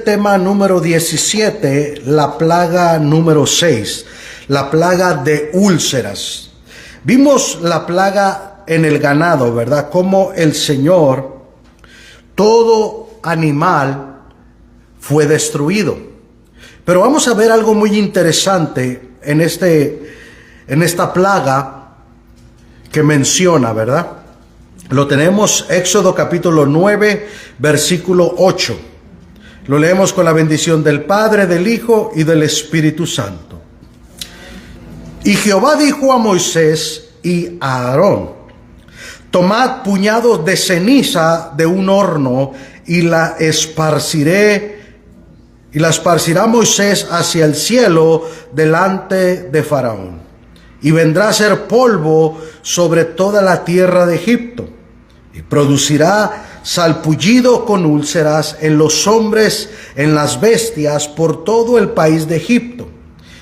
tema número 17, la plaga número 6, la plaga de úlceras. Vimos la plaga en el ganado, ¿verdad? Como el Señor, todo animal fue destruido. Pero vamos a ver algo muy interesante en esta plaga que menciona, ¿verdad? Lo tenemos, Éxodo capítulo 9, versículo 8. Lo leemos con la bendición del Padre, del Hijo y del Espíritu Santo. Y Jehová dijo a Moisés y a Aarón: tomad puñados de ceniza de un horno y la esparcirá Moisés hacia el cielo delante de Faraón. Y vendrá a ser polvo sobre toda la tierra de Egipto, y producirá salpullido con úlceras en los hombres, en las bestias, por todo el país de Egipto.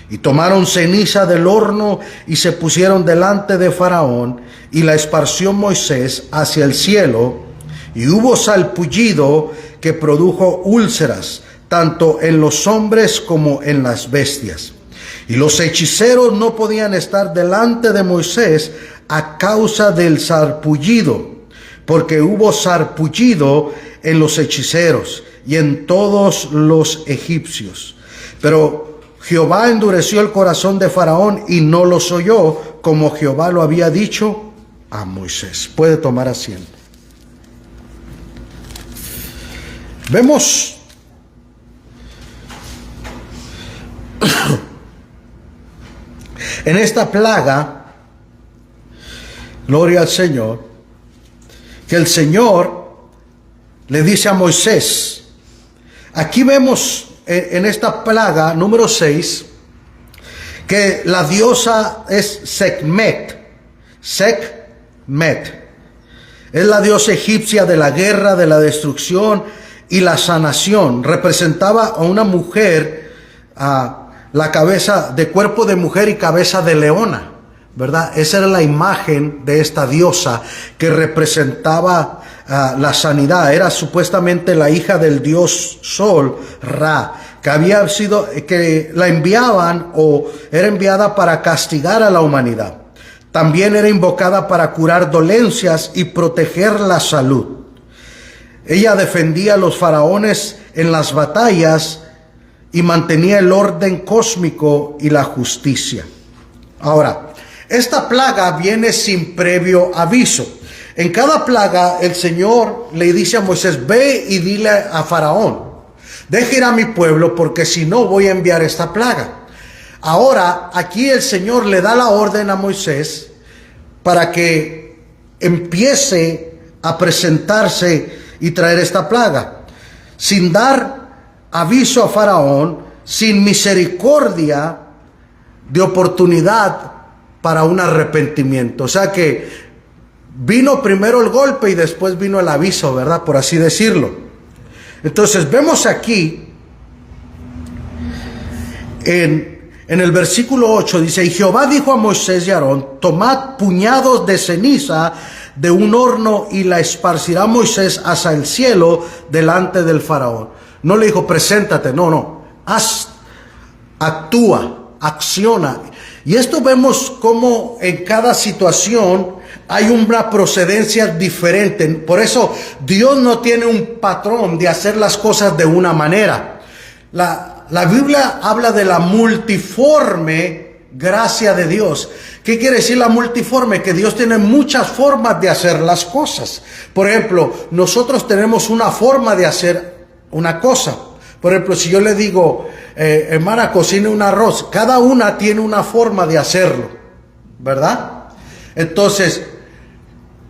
Y tomaron ceniza del horno y se pusieron delante de Faraón, y la esparció Moisés hacia el cielo, y hubo salpullido que produjo úlceras, tanto en los hombres como en las bestias. Y los hechiceros no podían estar delante de Moisés a causa del sarpullido, porque hubo sarpullido en los hechiceros y en todos los egipcios. Pero Jehová endureció el corazón de Faraón y no los oyó, como Jehová lo había dicho a Moisés. Puede tomar asiento. Vemos en esta plaga, gloria al Señor, que el Señor le dice a Moisés. Aquí vemos en esta plaga número 6 que la diosa es Sekhmet. Sekhmet es la diosa egipcia de la guerra, de la destrucción y la sanación. Representaba a una mujer, la cabeza de cuerpo de mujer y cabeza de leona, ¿verdad? Esa era la imagen de esta diosa que representaba la sanidad. Era supuestamente la hija del dios Sol, Ra, que la enviaban o era enviada para castigar a la humanidad. También era invocada para curar dolencias y proteger la salud. Ella defendía a los faraones en las batallas y mantenía el orden cósmico y la justicia. Ahora, esta plaga viene sin previo aviso. En cada plaga el Señor le dice a Moisés: ve y dile a Faraón, deje ir a mi pueblo, porque si no voy a enviar esta plaga. Ahora, aquí el Señor le da la orden a Moisés para que empiece a presentarse y traer esta plaga, sin dar aviso a Faraón, sin misericordia de oportunidad para un arrepentimiento. O sea que vino primero el golpe y después vino el aviso, ¿verdad? Por así decirlo. Entonces vemos aquí en el versículo 8, dice: y Jehová dijo a Moisés y a Aarón: tomad puñados de ceniza de un horno y la esparcirá Moisés hacia el cielo delante del Faraón. No le dijo preséntate, no, actúa, acciona. Y esto vemos como en cada situación hay una procedencia diferente. Por eso Dios no tiene un patrón de hacer las cosas de una manera. La Biblia habla de la multiforme gracia de Dios. ¿Qué quiere decir la multiforme? Que Dios tiene muchas formas de hacer las cosas. Por ejemplo, nosotros tenemos una forma de hacer una cosa. Por ejemplo, si yo le digo, hermana, cocine un arroz, cada una tiene una forma de hacerlo, ¿verdad? Entonces,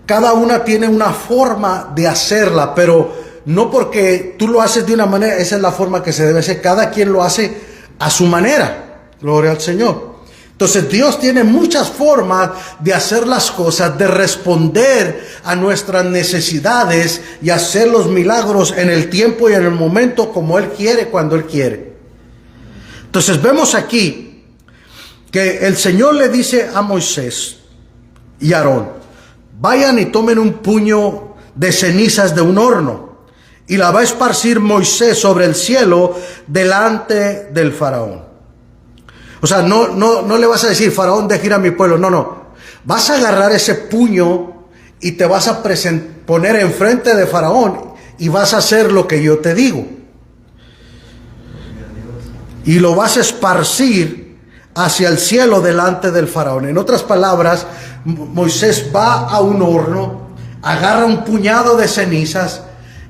cada una tiene una forma de hacerla, pero no porque tú lo haces de una manera, esa es la forma que se debe hacer. Cada quien lo hace a su manera. Gloria al Señor. Entonces Dios tiene muchas formas de hacer las cosas, de responder a nuestras necesidades y hacer los milagros en el tiempo y en el momento como Él quiere, cuando Él quiere. Entonces vemos aquí que el Señor le dice a Moisés y a Aarón: vayan y tomen un puño de cenizas de un horno y la va a esparcir Moisés sobre el cielo delante del faraón. O sea, no le vas a decir, faraón, deja ir a mi pueblo. No. Vas a agarrar ese puño y te vas a poner enfrente de faraón y vas a hacer lo que yo te digo. Y lo vas a esparcir hacia el cielo delante del faraón. En otras palabras, Moisés va a un horno, agarra un puñado de cenizas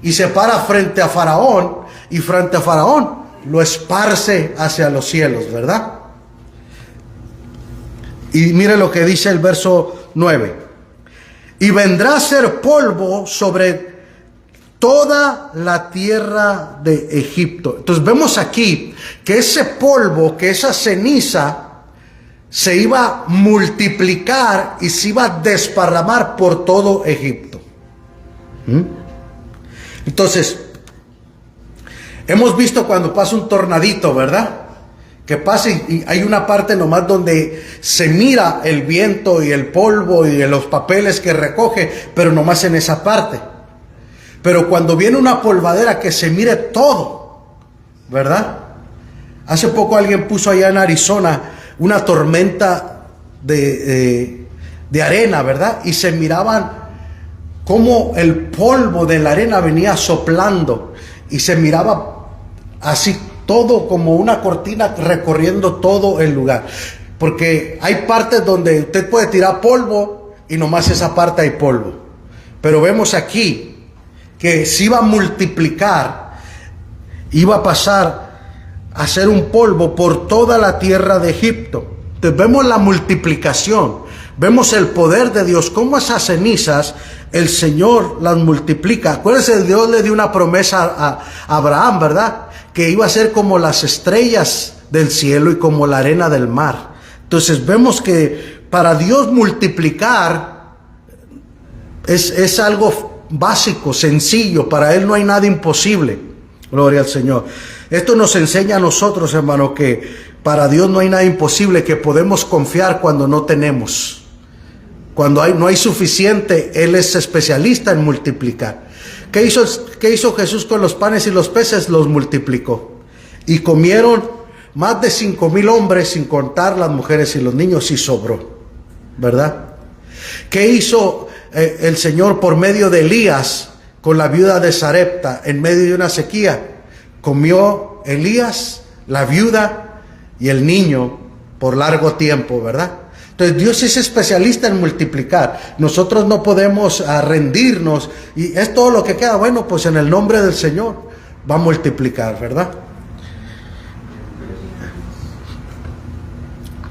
y se para frente a faraón, y frente a faraón lo esparce hacia los cielos, ¿verdad? Y mire lo que dice el verso 9. Y vendrá a ser polvo sobre toda la tierra de Egipto. Entonces vemos aquí que ese polvo, que esa ceniza, se iba a multiplicar y se iba a desparramar por todo Egipto. Entonces, hemos visto cuando pasa un tornadito, ¿verdad? Que pasa y hay una parte nomás donde se mira el viento y el polvo y los papeles que recoge, pero nomás en esa parte. Pero cuando viene una polvadera que se mire todo, ¿verdad? Hace poco alguien puso allá en Arizona una tormenta de arena, ¿verdad? Y se miraban cómo el polvo de la arena venía soplando y se miraba así todo como una cortina recorriendo todo el lugar. Porque hay partes donde usted puede tirar polvo y nomás esa parte hay polvo. Pero vemos aquí que se iba a multiplicar, iba a pasar a ser un polvo por toda la tierra de Egipto. Entonces vemos la multiplicación, vemos el poder de Dios, cómo esas cenizas el Señor las multiplica. Acuérdense, Dios le dio una promesa a Abraham, ¿verdad? Que iba a ser como las estrellas del cielo y como la arena del mar. Entonces vemos que para Dios multiplicar es algo básico, sencillo. Para Él no hay nada imposible. Gloria al Señor. Esto nos enseña a nosotros, hermano, que para Dios no hay nada imposible, que podemos confiar cuando no tenemos. Cuando no hay suficiente, Él es especialista en multiplicar. ¿Qué hizo Jesús con los panes y los peces? Los multiplicó. Y comieron más de 5,000 hombres, sin contar las mujeres y los niños, y sobró, ¿verdad? ¿Qué hizo el Señor por medio de Elías con la viuda de Sarepta en medio de una sequía? Comió Elías, la viuda y el niño por largo tiempo, ¿verdad? Entonces Dios es especialista en multiplicar. Nosotros no podemos rendirnos y es todo lo que queda. Bueno, pues en el nombre del Señor va a multiplicar, ¿verdad?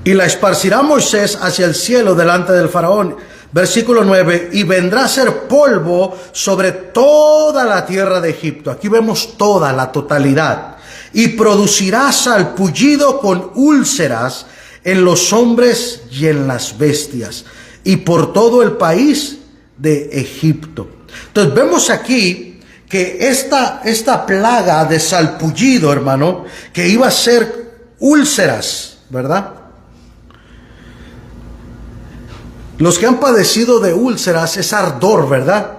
Y la esparcirá Moisés hacia el cielo delante del faraón. Versículo 9, y vendrá a ser polvo sobre toda la tierra de Egipto. Aquí vemos toda, la totalidad. Y producirá salpullido con úlceras en los hombres y en las bestias, y por todo el país de Egipto. Entonces vemos aquí que esta plaga de salpullido, hermano, que iba a ser úlceras, ¿verdad? Los que han padecido de úlceras es ardor, ¿verdad?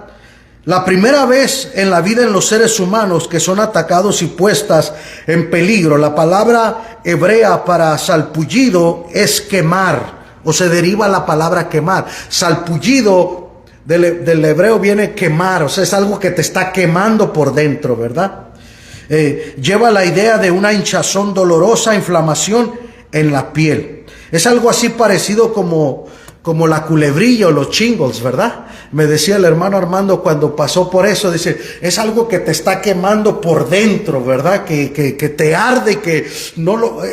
La primera vez en la vida en los seres humanos que son atacados y puestas en peligro, la palabra hebrea para salpullido es quemar, o se deriva la palabra quemar. Salpullido del hebreo viene quemar, o sea, es algo que te está quemando por dentro, ¿verdad? Lleva la idea de una hinchazón dolorosa, inflamación en la piel. Es algo así parecido como la culebrilla o los chingos, ¿verdad? Me decía el hermano Armando cuando pasó por eso, dice, es algo que te está quemando por dentro, ¿verdad? Que te arde, que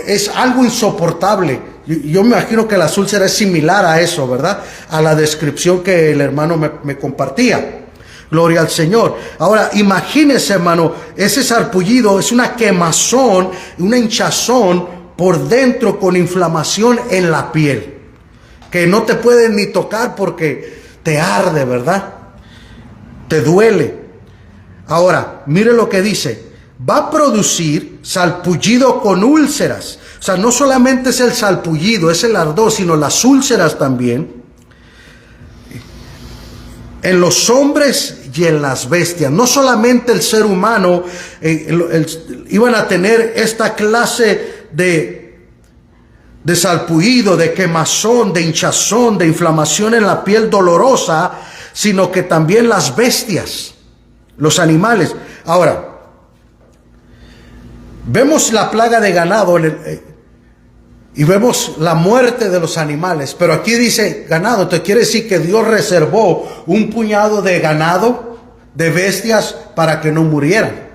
es algo insoportable. Yo me imagino que la úlceras es similar a eso, ¿verdad? A la descripción que el hermano me compartía. Gloria al Señor. Ahora, imagínese, hermano, ese sarpullido es una quemazón, una hinchazón por dentro con inflamación en la piel, que no te pueden ni tocar porque te arde, ¿verdad? Te duele. Ahora, mire lo que dice. Va a producir salpullido con úlceras. O sea, no solamente es el salpullido, es el ardor, sino las úlceras también. En los hombres y en las bestias. No solamente el ser humano iban a tener esta clase de salpullido, de quemazón, de hinchazón, de inflamación en la piel dolorosa, sino que también las bestias, los animales. Ahora, vemos la plaga de ganado y vemos la muerte de los animales, pero aquí dice ganado. Entonces quiere decir que Dios reservó un puñado de ganado, de bestias, para que no murieran.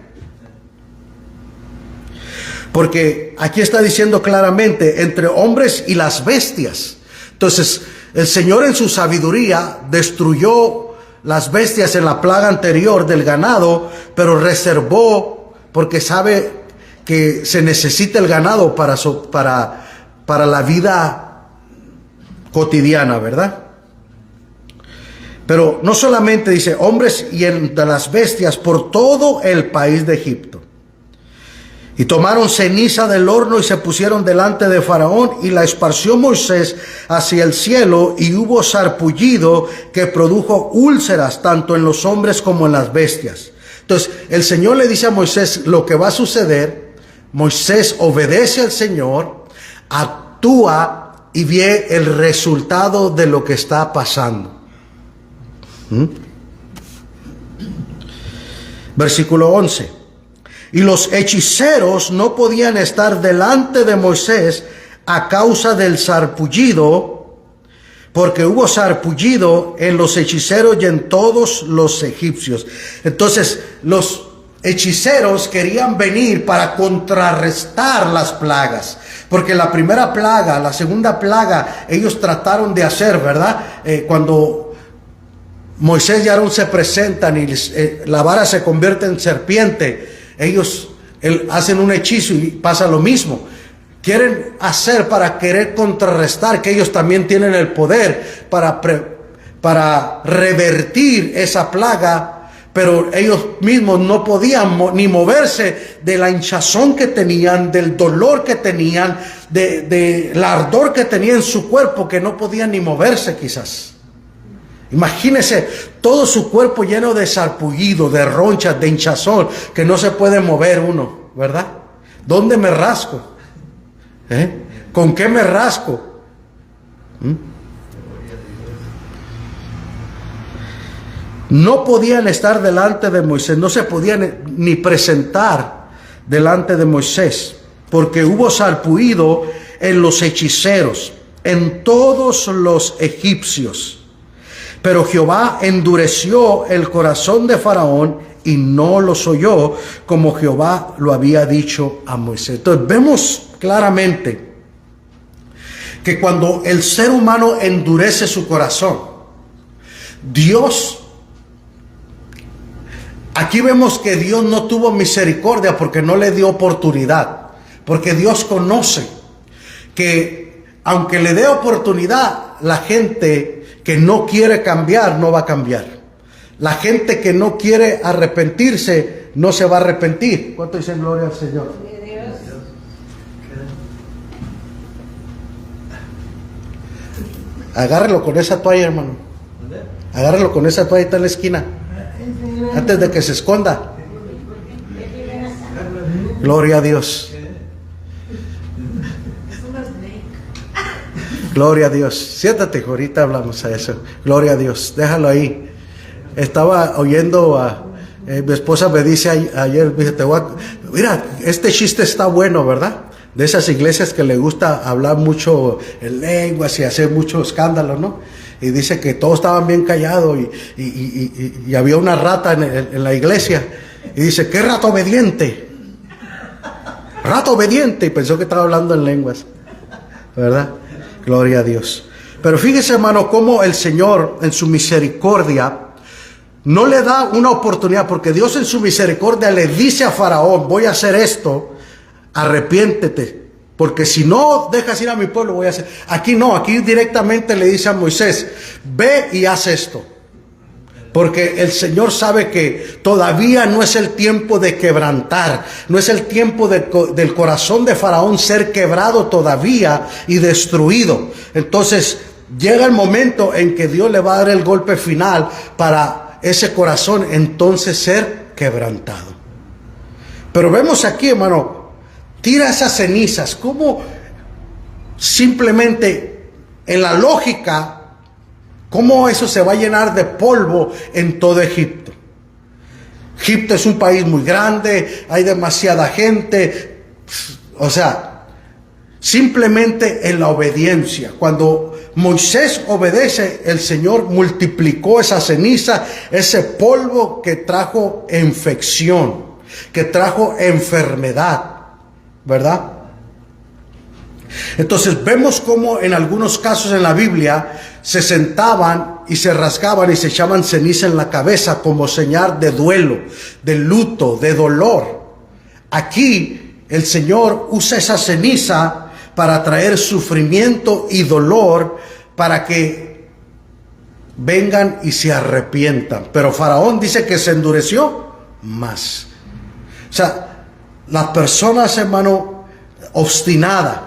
Porque aquí está diciendo claramente, entre hombres y las bestias. Entonces el Señor en su sabiduría destruyó las bestias en la plaga anterior del ganado, pero reservó, porque sabe que se necesita el ganado para la vida cotidiana, ¿verdad? Pero no solamente dice hombres y entre las bestias por todo el país de Egipto. Y tomaron ceniza del horno y se pusieron delante de Faraón, y la esparció Moisés hacia el cielo, y hubo sarpullido que produjo úlceras tanto en los hombres como en las bestias. Entonces el Señor le dice a Moisés lo que va a suceder. Moisés obedece al Señor, actúa y ve el resultado de lo que está pasando. Versículo 11. Y los hechiceros no podían estar delante de Moisés a causa del sarpullido, porque hubo sarpullido en los hechiceros y en todos los egipcios. Entonces los hechiceros querían venir para contrarrestar las plagas, porque la primera plaga, la segunda plaga, ellos trataron de hacer, ¿verdad? Cuando Moisés y Aarón se presentan y la vara se convierte en serpiente, ellos hacen un hechizo y pasa lo mismo. Quieren hacer para querer contrarrestar, que ellos también tienen el poder para revertir esa plaga, pero ellos mismos no podían ni moverse de la hinchazón que tenían, del dolor que tenían, del ardor que tenían en su cuerpo, que no podían ni moverse quizás. Imagínese todo su cuerpo lleno de sarpullido, de ronchas, de hinchazón, que no se puede mover uno, ¿verdad? ¿Dónde me rasco? ¿Con qué me rasco? No podían estar delante de Moisés, no se podían ni presentar delante de Moisés, porque hubo sarpullido en los hechiceros, en todos los egipcios. Pero Jehová endureció el corazón de Faraón y no los oyó, como Jehová lo había dicho a Moisés. Entonces vemos claramente que cuando el ser humano endurece su corazón, aquí vemos que Dios no tuvo misericordia porque no le dio oportunidad, porque Dios conoce que aunque le dé oportunidad, la gente que no quiere cambiar no va a cambiar. La gente que no quiere arrepentirse no se va a arrepentir. ¿Cuánto dicen gloria al Señor? Agárrelo con esa toalla, hermano. Agárrelo con esa toalla, está en la esquina, antes de que se esconda. Gloria a Dios. Gloria a Dios. Siéntate, ahorita hablamos a eso. Gloria a Dios. Déjalo ahí. Estaba oyendo a mi esposa me dice ayer, me dice, mira, este chiste está bueno, ¿verdad? De esas iglesias que le gusta hablar mucho en lenguas y hacer mucho escándalo, ¿no? Y dice que todos estaban bien callados y había una rata en la iglesia. Y dice, ¿qué rato obediente? Rato obediente. Y pensó que estaba hablando en lenguas, ¿verdad? Gloria a Dios. Pero fíjese, hermano, cómo el Señor en su misericordia no le da una oportunidad, porque Dios en su misericordia le dice a Faraón, voy a hacer esto, arrepiéntete, porque si no dejas ir a mi pueblo voy a hacer. Aquí no, aquí directamente le dice a Moisés, ve y haz esto. Porque el Señor sabe que todavía no es el tiempo de quebrantar, no es el tiempo del corazón de Faraón ser quebrado todavía y destruido. Entonces llega el momento en que Dios le va a dar el golpe final para ese corazón entonces ser quebrantado. Pero vemos aquí, hermano, tira esas cenizas, como simplemente en la lógica, cómo eso se va a llenar de polvo en todo Egipto. Egipto es un país muy grande, hay demasiada gente, o sea, simplemente en la obediencia. Cuando Moisés obedece, el Señor multiplicó esa ceniza, ese polvo que trajo infección, que trajo enfermedad, ¿verdad? Entonces vemos cómo en algunos casos en la Biblia se sentaban y se rasgaban y se echaban ceniza en la cabeza como señal de duelo, de luto, de dolor. Aquí el Señor usa esa ceniza para traer sufrimiento y dolor, para que vengan y se arrepientan. Pero Faraón dice que se endureció más. O sea, las personas, hermano, obstinadas.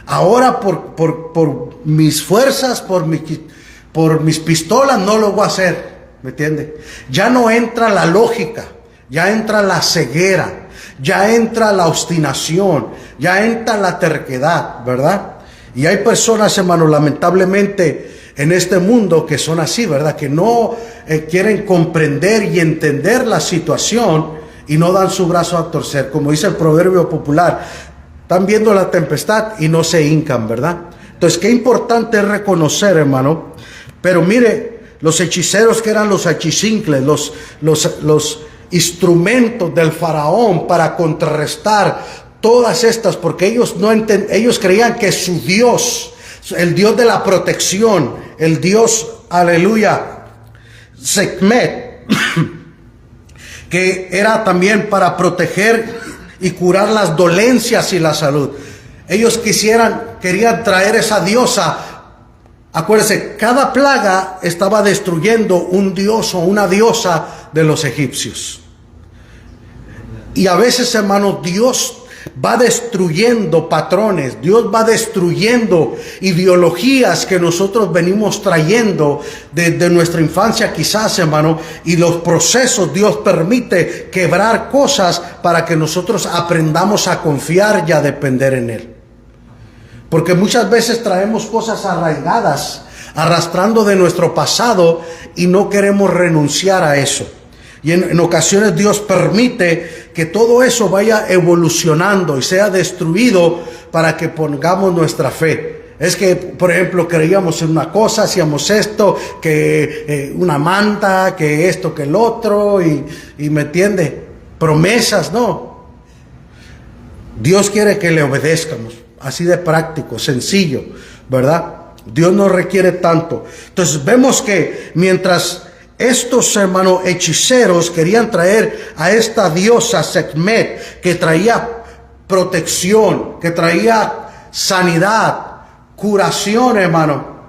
Ahora por mis fuerzas, por mis pistolas no lo voy a hacer, ¿me entiende? Ya no entra la lógica, ya entra la ceguera, ya entra la obstinación, ya entra la terquedad, ¿verdad? Y hay personas, hermano, lamentablemente en este mundo que son así, ¿verdad? Que no quieren comprender y entender la situación y no dan su brazo a torcer. Como dice el proverbio popular, están viendo la tempestad y no se hincan, ¿verdad? Entonces, qué importante es reconocer, hermano. Pero mire, los hechiceros, que eran los achizincles, los instrumentos del faraón para contrarrestar todas estas, porque ellos creían que su Dios, el Dios de la protección, el Dios, aleluya, Sekhmet, que era también para proteger y curar las dolencias y la salud. Ellos querían traer esa diosa. Acuérdense, cada plaga estaba destruyendo un dios o una diosa de los egipcios. Y a veces, hermanos, Dios va destruyendo patrones, Dios va destruyendo ideologías que nosotros venimos trayendo desde nuestra infancia quizás, hermano, y los procesos Dios permite quebrar cosas para que nosotros aprendamos a confiar y a depender en Él. Porque muchas veces traemos cosas arraigadas, arrastrando de nuestro pasado, y no queremos renunciar a eso. Y en ocasiones Dios permite que todo eso vaya evolucionando y sea destruido para que pongamos nuestra fe. Es que, por ejemplo, creíamos en una cosa, hacíamos esto, que una manta, que esto, que el otro, y ¿me entiende? Promesas, no. Dios quiere que le obedezcamos, así de práctico, sencillo, ¿verdad? Dios no requiere tanto. Entonces vemos que mientras estos, hermanos, hechiceros querían traer a esta diosa Sekhmet, que traía protección, que traía sanidad, curación, hermano,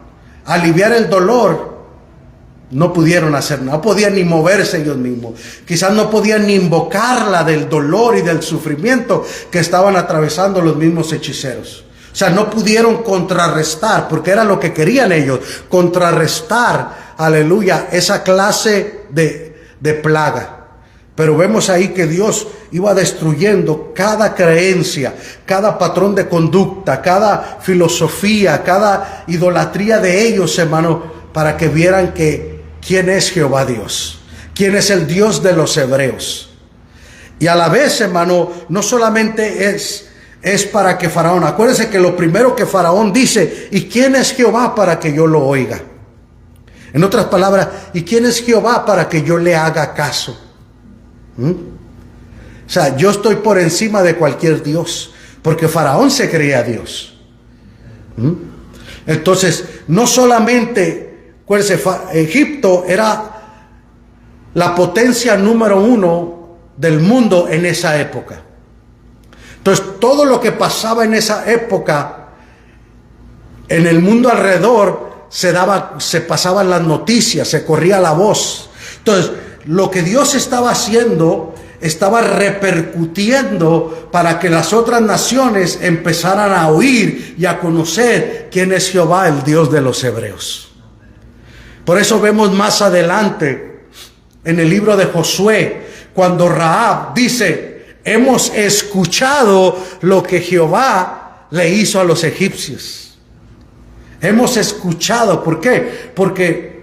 aliviar el dolor, no pudieron hacer nada, no podían ni moverse ellos mismos. Quizás no podían ni invocarla del dolor y del sufrimiento que estaban atravesando los mismos hechiceros. O sea, no pudieron contrarrestar, porque era lo que querían ellos, contrarrestar, aleluya, esa clase de plaga. Pero vemos ahí que Dios iba destruyendo cada creencia, cada patrón de conducta, cada filosofía, cada idolatría de ellos, hermano, para que vieran quién es Jehová Dios, quién es el Dios de los hebreos. Y a la vez, hermano, no solamente es para que Faraón, acuérdense que lo primero que Faraón dice: ¿y quién es Jehová para que yo lo oiga? En otras palabras, ¿y quién es Jehová para que yo le haga caso? O sea, yo estoy por encima de cualquier Dios, porque Faraón se creía Dios. Entonces, no solamente, acuérdense, Egipto era la potencia número 1 del mundo en esa época. Entonces, todo lo que pasaba en esa época, en el mundo alrededor, se pasaban las noticias, se corría la voz. Entonces, lo que Dios estaba haciendo, estaba repercutiendo para que las otras naciones empezaran a oír y a conocer quién es Jehová, el Dios de los hebreos. Por eso vemos más adelante en el libro de Josué, cuando Rahab dice, hemos escuchado lo que Jehová le hizo a los egipcios. Hemos escuchado. ¿Por qué? Porque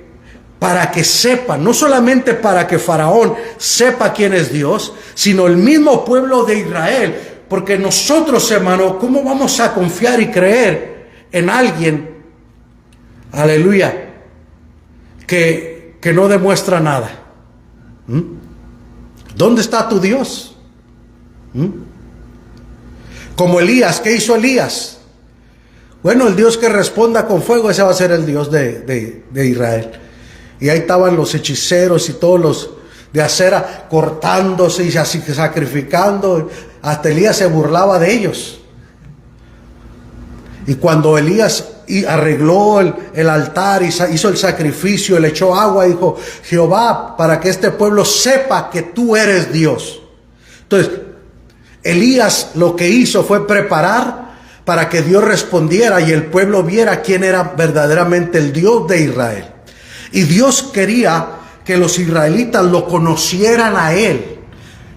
para que sepan, no solamente para que Faraón sepa quién es Dios, sino el mismo pueblo de Israel. Porque nosotros, hermano, ¿cómo vamos a confiar y creer en alguien, aleluya, que no demuestra nada? ¿Dónde está tu Dios? Como Elías, ¿qué hizo Elías? Bueno, el Dios que responda con fuego, ese va a ser el Dios de Israel. Y ahí estaban los hechiceros y todos los de acera cortándose y así sacrificando. Hasta Elías se burlaba de ellos. Y cuando Elías arregló el altar y hizo el sacrificio, le echó agua, dijo, Jehová, para que este pueblo sepa que tú eres Dios. Entonces, Elías lo que hizo fue preparar para que Dios respondiera y el pueblo viera quién era verdaderamente el Dios de Israel. Y Dios quería que los israelitas lo conocieran a Él,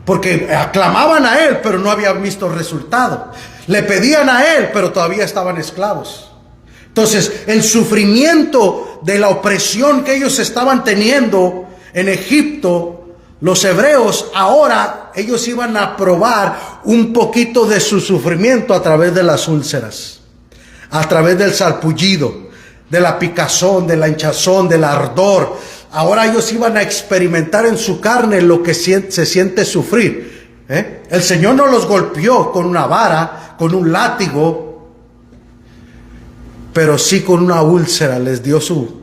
porque aclamaban a Él, pero no habían visto resultado. Le pedían a Él, pero todavía estaban esclavos. Entonces, el sufrimiento de la opresión que ellos estaban teniendo en Egipto, los hebreos, ahora ellos iban a probar un poquito de su sufrimiento a través de las úlceras, a través del sarpullido, de la picazón, de la hinchazón, del ardor. Ahora ellos iban a experimentar en su carne lo que se siente sufrir. El Señor no los golpeó con una vara, con un látigo, pero sí con una úlcera. Les dio su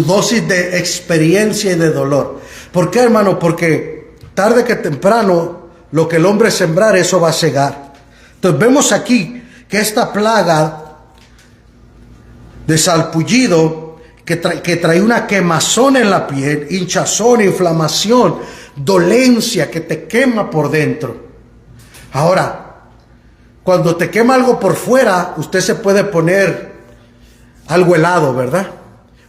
dosis de experiencia y de dolor. ¿Por qué, hermano? Porque tarde que temprano lo que el hombre sembrar, eso va a cegar. Entonces vemos aquí que esta plaga de sarpullido que trae una quemazón en la piel, hinchazón, inflamación, dolencia que te quema por dentro. Ahora, cuando te quema algo por fuera, usted se puede poner algo helado, ¿verdad?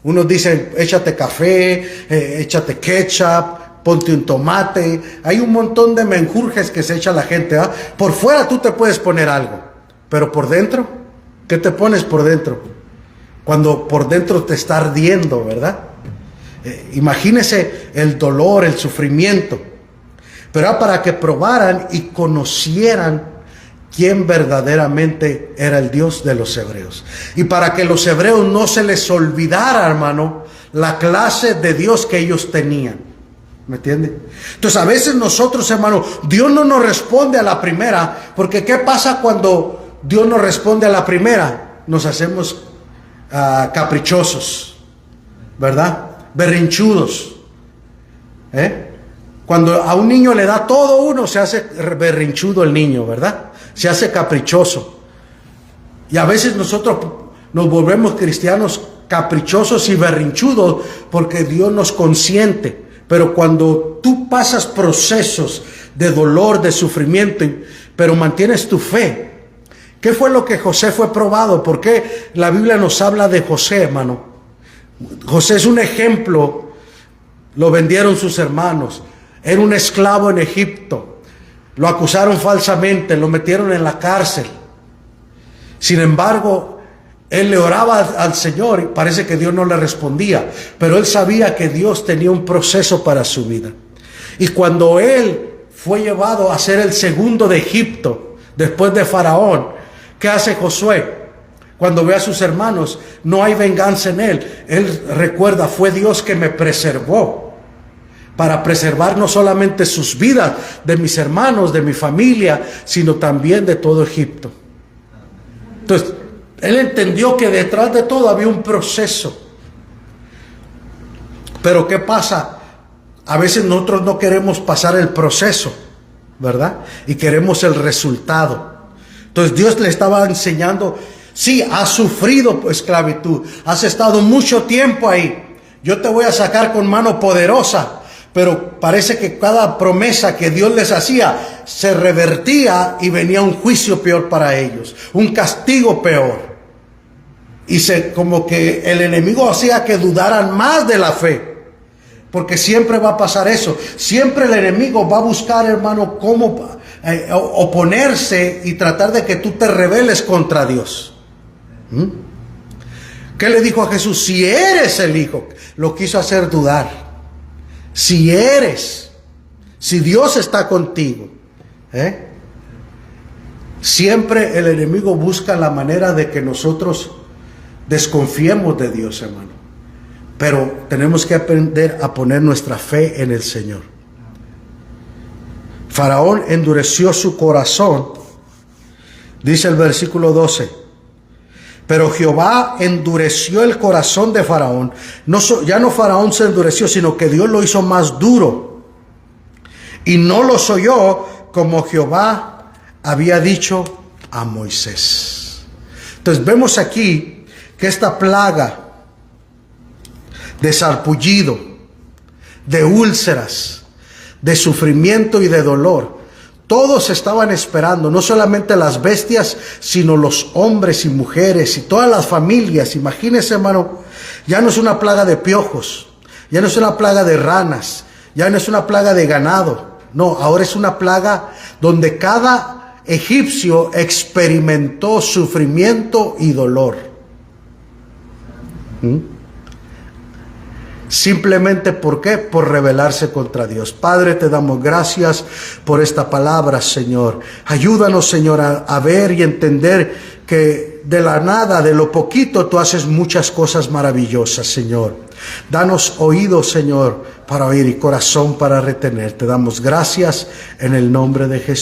Unos dicen, échate café, échate ketchup, ponte un tomate. Hay un montón de menjurjes que se echa la gente, ¿ah? Por fuera tú te puedes poner algo, pero por dentro, ¿qué te pones por dentro? Cuando por dentro te está ardiendo, ¿verdad? Imagínese el dolor, el sufrimiento. Pero era para que probaran y conocieran quién verdaderamente era el Dios de los hebreos. Y para que los hebreos no se les olvidara, hermano, la clase de Dios que ellos tenían. ¿Me entiende? Entonces a veces nosotros, hermano, Dios no nos responde a la primera, porque ¿qué pasa cuando Dios nos responde a la primera? Nos hacemos caprichosos, ¿verdad? Berrinchudos. Cuando a un niño le da todo uno, se hace berrinchudo el niño, ¿verdad? Se hace caprichoso. Y a veces nosotros nos volvemos cristianos caprichosos y berrinchudos porque Dios nos consiente. Pero cuando tú pasas procesos de dolor, de sufrimiento, pero mantienes tu fe. ¿Qué fue lo que José fue probado? ¿Por qué la Biblia nos habla de José, hermano? José es un ejemplo. Lo vendieron sus hermanos. Era un esclavo en Egipto. Lo acusaron falsamente, lo metieron en la cárcel. Sin embargo, él le oraba al Señor y parece que Dios no le respondía. Pero él sabía que Dios tenía un proceso para su vida. Y cuando él fue llevado a ser el segundo de Egipto, después de Faraón, ¿qué hace Josué? Cuando ve a sus hermanos, no hay venganza en él. Él recuerda, fue Dios que me preservó. Para preservar no solamente sus vidas, de mis hermanos, de mi familia, sino también de todo Egipto. Entonces, él entendió que detrás de todo había un proceso. Pero ¿qué pasa? A veces nosotros no queremos pasar el proceso, ¿verdad? Y queremos el resultado. Entonces Dios le estaba enseñando, sí, has sufrido esclavitud, has estado mucho tiempo ahí. Yo te voy a sacar con mano poderosa. Pero parece que cada promesa que Dios les hacía se revertía y venía un juicio peor para ellos, un castigo peor. Y como que el enemigo hacía que dudaran más de la fe. Porque siempre va a pasar eso. Siempre el enemigo va a buscar, hermano, cómo oponerse y tratar de que tú te rebeles contra Dios. ¿Qué le dijo a Jesús? Si eres el Hijo. Lo quiso hacer dudar. Si eres, si Dios está contigo, siempre el enemigo busca la manera de que nosotros desconfiemos de Dios, hermano. Pero tenemos que aprender a poner nuestra fe en el Señor. Faraón endureció su corazón, dice el versículo 12. Pero Jehová endureció el corazón de Faraón. Ya no Faraón se endureció, sino que Dios lo hizo más duro. Y no los oyó como Jehová había dicho a Moisés. Entonces vemos aquí que esta plaga de sarpullido, de úlceras, de sufrimiento y de dolor, todos estaban esperando, no solamente las bestias, sino los hombres y mujeres y todas las familias. Imagínense, hermano, ya no es una plaga de piojos, ya no es una plaga de ranas, ya no es una plaga de ganado. No, ahora es una plaga donde cada egipcio experimentó sufrimiento y dolor. Simplemente, ¿por qué? Por rebelarse contra Dios. Padre, te damos gracias por esta palabra, Señor. Ayúdanos, Señor, a ver y entender que de la nada, de lo poquito, tú haces muchas cosas maravillosas, Señor. Danos oídos, Señor, para oír y corazón para retener. Te damos gracias en el nombre de Jesús.